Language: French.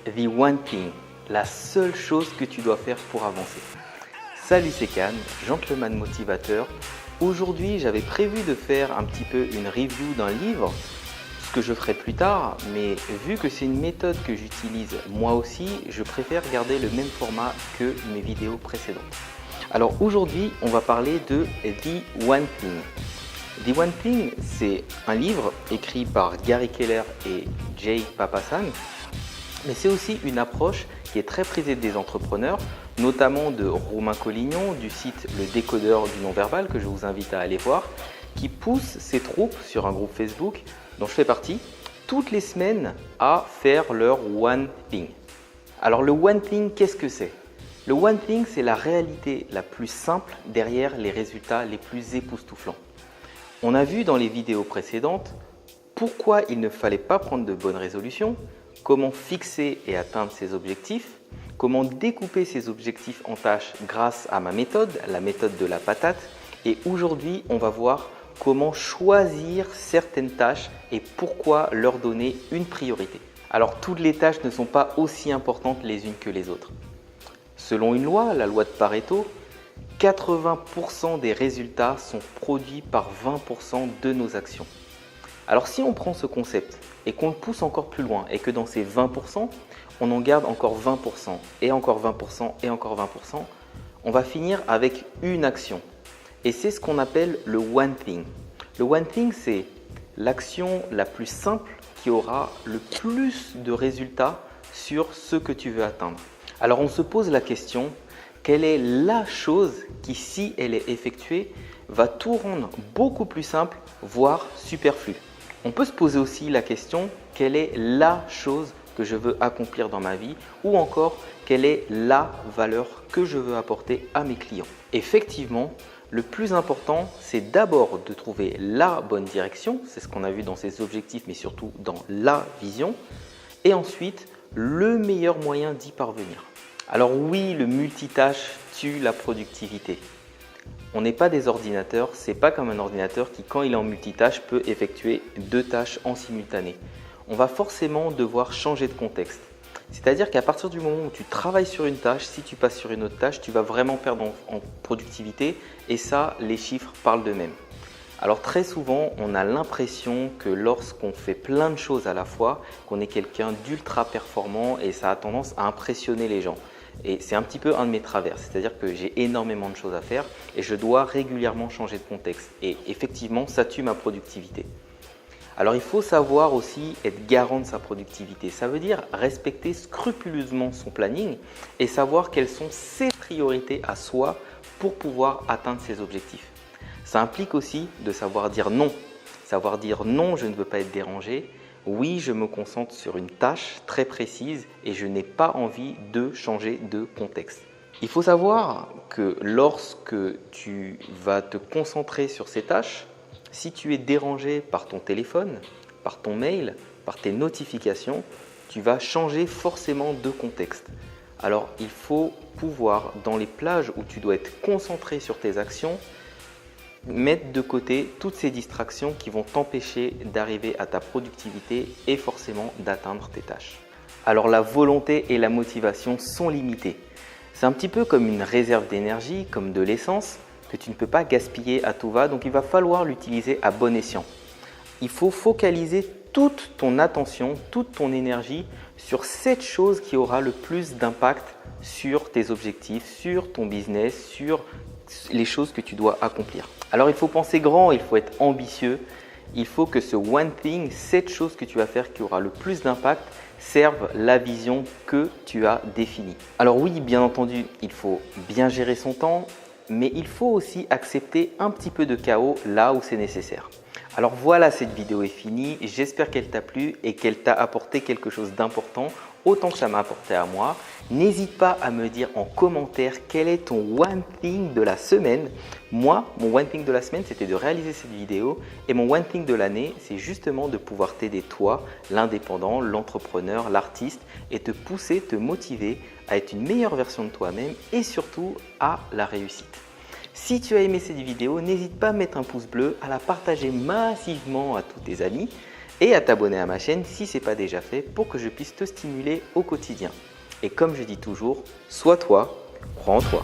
The One Thing, la seule chose que tu dois faire pour avancer. Salut, c'est Can, gentleman motivateur. Aujourd'hui, j'avais prévu de faire un petit peu une review d'un livre, ce que je ferai plus tard, mais vu que c'est une méthode que j'utilise moi aussi, je préfère garder le même format que mes vidéos précédentes. Alors aujourd'hui, on va parler de The One Thing. The One Thing, c'est un livre écrit par Gary Keller et Jay Papasan, mais c'est aussi une approche qui est très prisée des entrepreneurs, notamment de Romain Collignon du site Le Décodeur du Non-Verbal, que je vous invite à aller voir, qui pousse ses troupes sur un groupe Facebook dont je fais partie, toutes les semaines à faire leur One Thing. Alors le One Thing, qu'est-ce que c'est? Le One Thing, c'est la réalité la plus simple derrière les résultats les plus époustouflants. On a vu dans les vidéos précédentes pourquoi il ne fallait pas prendre de bonnes résolutions, comment fixer et atteindre ses objectifs, comment découper ses objectifs en tâches grâce à ma méthode, la méthode de la patate. Et aujourd'hui, on va voir comment choisir certaines tâches et pourquoi leur donner une priorité. Alors, toutes les tâches ne sont pas aussi importantes les unes que les autres. Selon une loi, la loi de Pareto, 80% des résultats sont produits par 20% de nos actions. Alors si on prend ce concept et qu'on le pousse encore plus loin et que dans ces 20%, on en garde encore 20% et encore 20% et encore 20%, on va finir avec une action. Et c'est ce qu'on appelle le One Thing. Le One Thing, c'est l'action la plus simple qui aura le plus de résultats sur ce que tu veux atteindre. Alors on se pose la question, quelle est la chose qui, si elle est effectuée, va tout rendre beaucoup plus simple, voire superflu? On peut se poser aussi la question, quelle est la chose que je veux accomplir dans ma vie, ou encore quelle est la valeur que je veux apporter à mes clients? Effectivement, le plus important, c'est d'abord de trouver la bonne direction, c'est ce qu'on a vu dans ces objectifs, mais surtout dans la vision, et ensuite le meilleur moyen d'y parvenir. Alors oui, le multitâche tue la productivité. On n'est pas des ordinateurs, c'est pas comme un ordinateur qui, quand il est en multitâche, peut effectuer deux tâches en simultané. On va forcément devoir changer de contexte. C'est-à-dire qu'à partir du moment où tu travailles sur une tâche, si tu passes sur une autre tâche, tu vas vraiment perdre en productivité et ça, les chiffres parlent d'eux-mêmes. Alors très souvent, on a l'impression que lorsqu'on fait plein de choses à la fois, qu'on est quelqu'un d'ultra performant et ça a tendance à impressionner les gens. Et c'est un petit peu un de mes travers, c'est-à-dire que j'ai énormément de choses à faire et je dois régulièrement changer de contexte. Et effectivement, ça tue ma productivité. Alors il faut savoir aussi être garant de sa productivité. Ça veut dire respecter scrupuleusement son planning et savoir quelles sont ses priorités à soi pour pouvoir atteindre ses objectifs. Ça implique aussi de savoir dire non. Savoir dire non, je ne veux pas être dérangé. Oui, je me concentre sur une tâche très précise et je n'ai pas envie de changer de contexte. Il faut savoir que lorsque tu vas te concentrer sur ces tâches, si tu es dérangé par ton téléphone, par ton mail, par tes notifications, tu vas changer forcément de contexte. Alors, il faut pouvoir, dans les plages où tu dois être concentré sur tes actions, mettre de côté toutes ces distractions qui vont t'empêcher d'arriver à ta productivité et forcément d'atteindre tes tâches. Alors la volonté et la motivation sont limitées. C'est un petit peu comme une réserve d'énergie, comme de l'essence, que tu ne peux pas gaspiller à tout va, donc il va falloir l'utiliser à bon escient. Il faut focaliser toute ton attention, toute ton énergie sur cette chose qui aura le plus d'impact sur tes objectifs, sur ton business, sur les choses que tu dois accomplir. Alors il faut penser grand, il faut être ambitieux, il faut que ce one thing, cette chose que tu vas faire qui aura le plus d'impact, serve la vision que tu as définie. Alors oui, bien entendu, il faut bien gérer son temps, mais il faut aussi accepter un petit peu de chaos là où c'est nécessaire. Alors voilà, cette vidéo est finie, j'espère qu'elle t'a plu et qu'elle t'a apporté quelque chose d'important, autant que ça m'a apporté à moi. N'hésite pas à me dire en commentaire quel est ton One Thing de la semaine. Moi, mon One Thing de la semaine, c'était de réaliser cette vidéo et mon One Thing de l'année, c'est justement de pouvoir t'aider toi, l'indépendant, l'entrepreneur, l'artiste et te pousser, te motiver à être une meilleure version de toi-même et surtout à la réussite. Si tu as aimé cette vidéo, n'hésite pas à mettre un pouce bleu, à la partager massivement à tous tes amis et à t'abonner à ma chaîne si ce n'est pas déjà fait pour que je puisse te stimuler au quotidien. Et comme je dis toujours, sois toi, crois en toi.